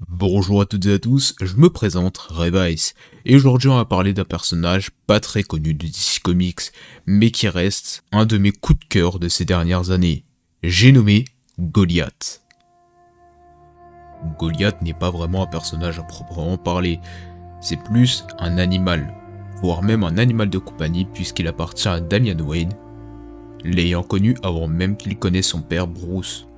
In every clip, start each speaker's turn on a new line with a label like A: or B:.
A: Bonjour à toutes et à tous, je me présente, Revice, et aujourd'hui on va parler d'un personnage pas très connu de DC Comics, mais qui reste un de mes coups de cœur de ces dernières années. J'ai nommé Goliath. Goliath n'est pas vraiment un personnage à proprement parler, c'est plus un animal, voire même un animal de compagnie puisqu'il appartient à Damian Wayne, l'ayant connu avant même qu'il connaisse son père Bruce.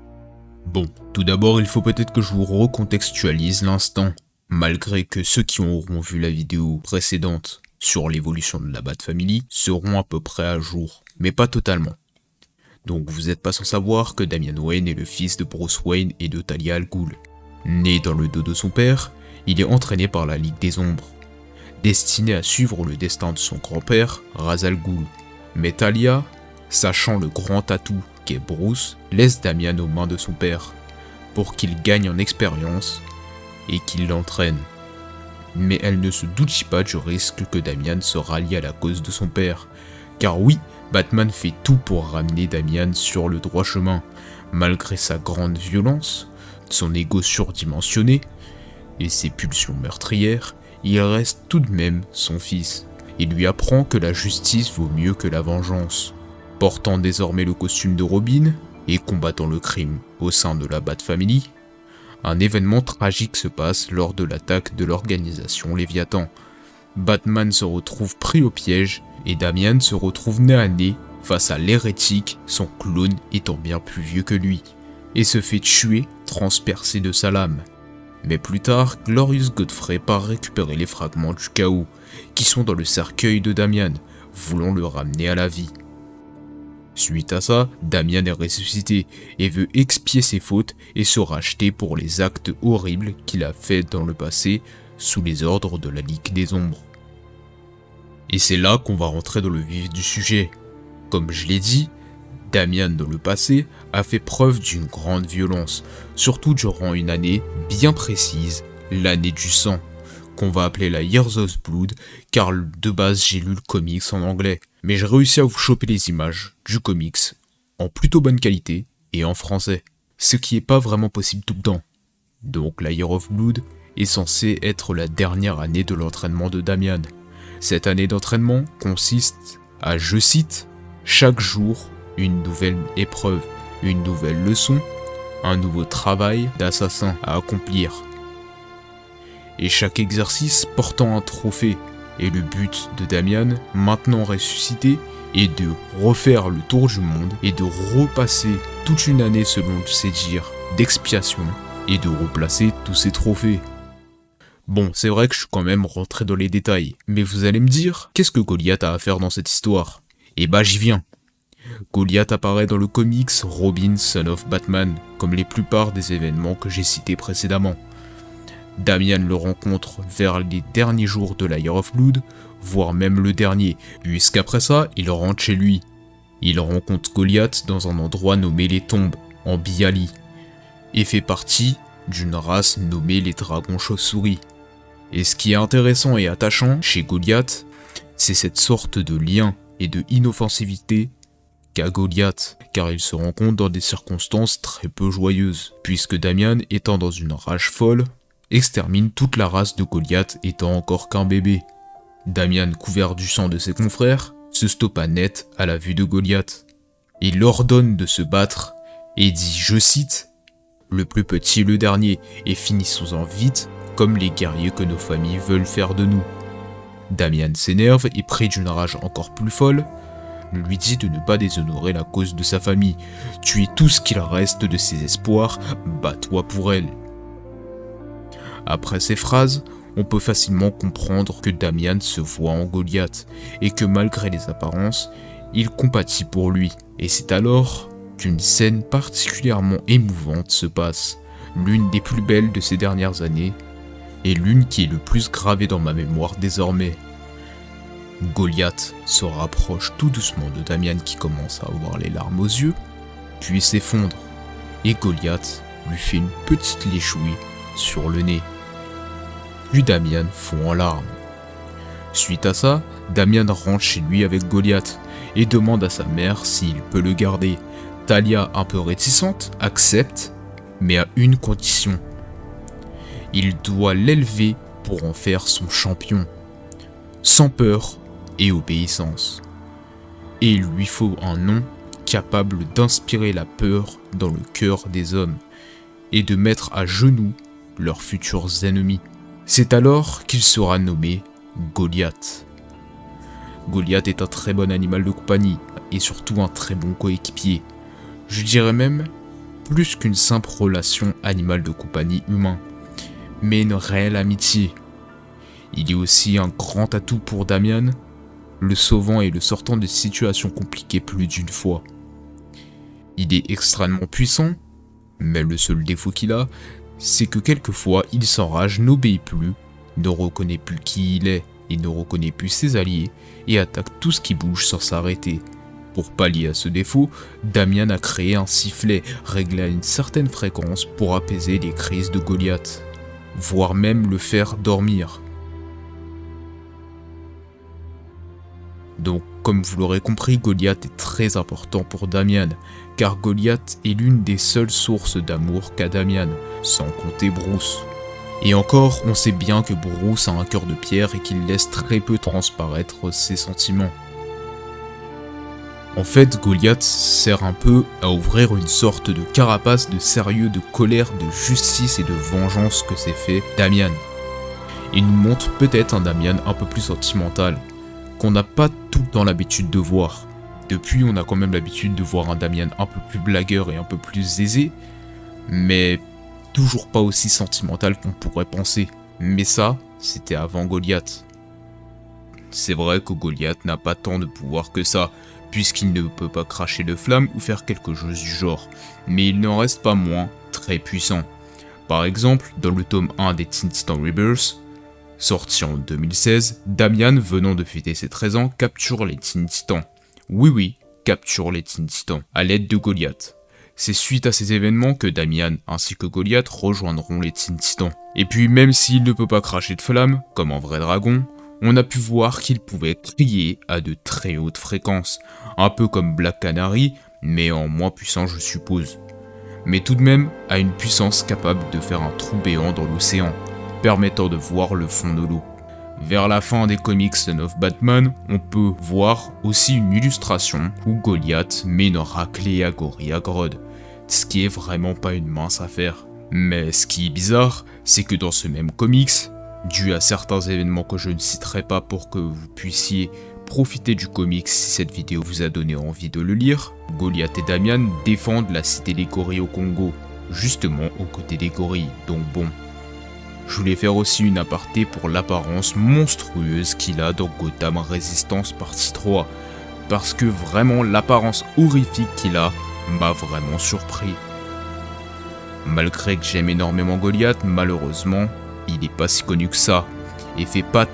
A: Bon, tout d'abord, il faut peut-être que je vous recontextualise l'instant, malgré que ceux qui auront vu la vidéo précédente sur l'évolution de la Bat Family seront à peu près à jour, mais pas totalement. Donc vous n'êtes pas sans savoir que Damian Wayne est le fils de Bruce Wayne et de Talia al Ghul. Né dans le dos de son père, il est entraîné par la Ligue des Ombres, destiné à suivre le destin de son grand-père, Ra's al Ghul. Mais Talia, sachant le grand atout qu'est Bruce, laisse Damian aux mains de son père, pour qu'il gagne en expérience et qu'il l'entraîne. Mais elle ne se doute pas du risque que Damian se rallie à la cause de son père, car oui, Batman fait tout pour ramener Damian sur le droit chemin, malgré sa grande violence, son ego surdimensionné et ses pulsions meurtrières, il reste tout de même son fils. Il lui apprend que la justice vaut mieux que la vengeance. Portant désormais le costume de Robin et combattant le crime au sein de la Bat Family, un événement tragique se passe lors de l'attaque de l'organisation Léviathan. Batman se retrouve pris au piège et Damian se retrouve nez à nez face à l'hérétique, son clone étant bien plus vieux que lui, et se fait tuer, transpercé de sa lame. Mais plus tard, Glorious Godfrey part récupérer les fragments du chaos qui sont dans le cercueil de Damian, voulant le ramener à la vie. Suite à ça, Damian est ressuscité et veut expier ses fautes et se racheter pour les actes horribles qu'il a faits dans le passé sous les ordres de la Ligue des Ombres. Et c'est là qu'on va rentrer dans le vif du sujet. Comme je l'ai dit, Damian dans le passé a fait preuve d'une grande violence, surtout durant une année bien précise, l'année du sang, qu'on va appeler la Years of Blood, car de base j'ai lu le comics en anglais, mais j'ai réussi à vous choper les images du comics en plutôt bonne qualité et en français, ce qui est pas vraiment possible tout le temps. Donc la Year of Blood est censée être la dernière année de l'entraînement de Damian. Cette année d'entraînement consiste à, je cite, chaque jour une nouvelle épreuve, une nouvelle leçon, un nouveau travail d'assassin à accomplir. Et chaque exercice portant un trophée, et le but de Damian, maintenant ressuscité, est de refaire le tour du monde et de repasser toute une année selon ses dires d'expiation et de replacer tous ses trophées. Bon, c'est vrai que je suis quand même rentré dans les détails, mais vous allez me dire, qu'est-ce que Goliath a à faire dans cette histoire? Et bah j'y viens. Goliath apparaît dans le comics Robin Son of Batman, comme les plupart des événements que j'ai cités précédemment. Damian le rencontre vers les derniers jours de la Year of Blood, voire même le dernier, puisqu'après ça, il rentre chez lui. Il rencontre Goliath dans un endroit nommé les Tombes, en Bialy, et fait partie d'une race nommée les Dragons Chauves-souris. Et ce qui est intéressant et attachant chez Goliath, c'est cette sorte de lien et de inoffensivité qu'a Goliath, car il se rencontre dans des circonstances très peu joyeuses, puisque Damian, étant dans une rage folle, extermine toute la race de Goliath étant encore qu'un bébé. Damian, couvert du sang de ses confrères, se stoppa net à la vue de Goliath. Il ordonne de se battre et dit, je cite, « Le plus petit le dernier, et finissons-en vite, comme les guerriers que nos familles veulent faire de nous. » Damian s'énerve et pris d'une rage encore plus folle, lui dit de ne pas déshonorer la cause de sa famille, tuer tout ce qu'il reste de ses espoirs, bats-toi pour elle. Après ces phrases, on peut facilement comprendre que Damian se voit en Goliath, et que malgré les apparences, il compatit pour lui. Et c'est alors qu'une scène particulièrement émouvante se passe, l'une des plus belles de ces dernières années, et l'une qui est le plus gravée dans ma mémoire désormais. Goliath se rapproche tout doucement de Damian qui commence à avoir les larmes aux yeux, puis s'effondre, et Goliath lui fait une petite léchouille sur le nez. Puis Damian fond en larmes. Suite à ça, Damian rentre chez lui avec Goliath et demande à sa mère s'il peut le garder. Talia, un peu réticente, accepte, mais à une condition. Il doit l'élever pour en faire son champion, sans peur et obéissance. Et il lui faut un nom capable d'inspirer la peur dans le cœur des hommes et de mettre à genoux leurs futurs ennemis. C'est alors qu'il sera nommé Goliath. Goliath est un très bon animal de compagnie et surtout un très bon coéquipier. Je dirais même plus qu'une simple relation animal de compagnie humain, mais une réelle amitié. Il est aussi un grand atout pour Damian, le sauvant et le sortant de situations compliquées plus d'une fois. Il est extrêmement puissant, mais le seul défaut qu'il a, c'est que quelquefois il s'enrage, n'obéit plus, ne reconnaît plus qui il est, il ne reconnaît plus ses alliés et attaque tout ce qui bouge sans s'arrêter. Pour pallier à ce défaut, Damian a créé un sifflet réglé à une certaine fréquence pour apaiser les crises de Goliath, voire même le faire dormir. Donc, comme vous l'aurez compris, Goliath est très important pour Damian, car Goliath est l'une des seules sources d'amour qu'a Damian, sans compter Bruce. Et encore, on sait bien que Bruce a un cœur de pierre et qu'il laisse très peu transparaître ses sentiments. En fait, Goliath sert un peu à ouvrir une sorte de carapace de sérieux, de colère, de justice et de vengeance que s'est fait Damian. Il nous montre peut-être un Damian un peu plus sentimental, qu'on n'a pas tout le temps l'habitude de voir. Depuis, on a quand même l'habitude de voir un Damian un peu plus blagueur et un peu plus aisé, mais toujours pas aussi sentimental qu'on pourrait penser. Mais ça, c'était avant Goliath. C'est vrai que Goliath n'a pas tant de pouvoir que ça, puisqu'il ne peut pas cracher de flammes ou faire quelque chose du genre, mais il n'en reste pas moins très puissant. Par exemple, dans le tome 1 des Teen Titans Rebirth, sorti en 2016, Damian, venant de fêter ses 13 ans, capture les Teen Titans. Oui, capture les Teen Titans, à l'aide de Goliath. C'est suite à ces événements que Damian ainsi que Goliath rejoindront les Teen Titans. Et puis même s'il ne peut pas cracher de flammes, comme un vrai dragon, on a pu voir qu'il pouvait crier à de très hautes fréquences, un peu comme Black Canary, mais en moins puissant je suppose. Mais tout de même à une puissance capable de faire un trou béant dans l'océan, permettant de voir le fond de l'eau. Vers la fin des comics Son of Batman, on peut voir aussi une illustration où Goliath met une raclée à Gorilla-Grodd, ce qui est vraiment pas une mince affaire. Mais ce qui est bizarre, c'est que dans ce même comics, dû à certains événements que je ne citerai pas pour que vous puissiez profiter du comics si cette vidéo vous a donné envie de le lire, Goliath et Damian défendent la cité des gorilles au Congo, justement aux côtés des gorilles, donc bon. Je voulais faire aussi une aparté pour l'apparence monstrueuse qu'il a dans Gotham Resistance partie 3, parce que vraiment l'apparence horrifique qu'il a m'a vraiment surpris. Malgré que j'aime énormément Goliath, malheureusement, il n'est pas si connu que ça, et fait pas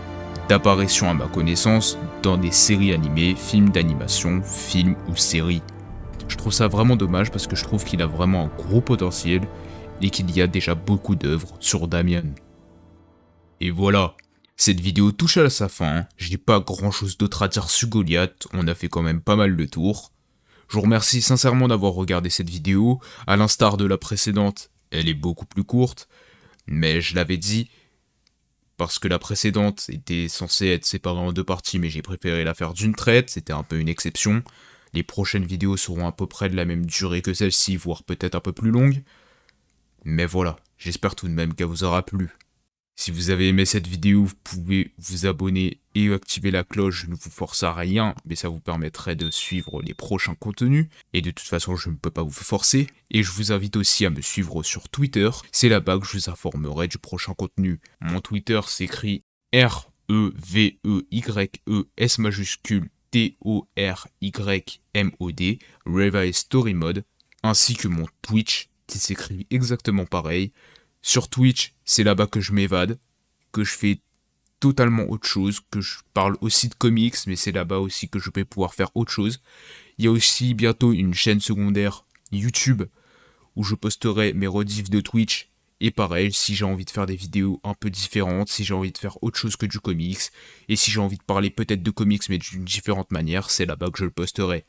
A: d'apparition à ma connaissance dans des séries animées, films d'animation, films ou séries. Je trouve ça vraiment dommage parce que je trouve qu'il a vraiment un gros potentiel et qu'il y a déjà beaucoup d'œuvres sur Damian. Et voilà, cette vidéo touche à sa fin, je n'ai pas grand chose d'autre à dire sur Goliath, on a fait quand même pas mal de tours. Je vous remercie sincèrement d'avoir regardé cette vidéo, à l'instar de la précédente, elle est beaucoup plus courte, mais je l'avais dit, parce que la précédente était censée être séparée en deux parties, mais j'ai préféré la faire d'une traite, c'était un peu une exception. Les prochaines vidéos seront à peu près de la même durée que celle-ci, voire peut-être un peu plus longue. Mais voilà, j'espère tout de même qu'elle vous aura plu. Si vous avez aimé cette vidéo, vous pouvez vous abonner et activer la cloche, je ne vous force à rien, mais ça vous permettrait de suivre les prochains contenus. Et de toute façon, je ne peux pas vous forcer. Et je vous invite aussi à me suivre sur Twitter, c'est là-bas que je vous informerai du prochain contenu. Mon Twitter s'écrit REVEYES majuscule TORYMOD, Revised Story Mode, ainsi que mon Twitch qui s'écrit exactement pareil. Sur Twitch, c'est là-bas que je m'évade, que je fais totalement autre chose, que je parle aussi de comics, mais c'est là-bas aussi que je vais pouvoir faire autre chose. Il y a aussi bientôt une chaîne secondaire YouTube où je posterai mes rediffs de Twitch. Et pareil, si j'ai envie de faire des vidéos un peu différentes, si j'ai envie de faire autre chose que du comics, et si j'ai envie de parler peut-être de comics mais d'une différente manière, c'est là-bas que je le posterai.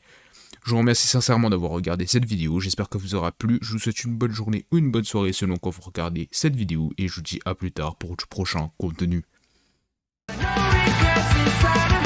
A: Je vous remercie sincèrement d'avoir regardé cette vidéo, j'espère que vous aura plu, je vous souhaite une bonne journée ou une bonne soirée selon quand vous regardez cette vidéo et je vous dis à plus tard pour du prochain contenu.
B: No regrets inside of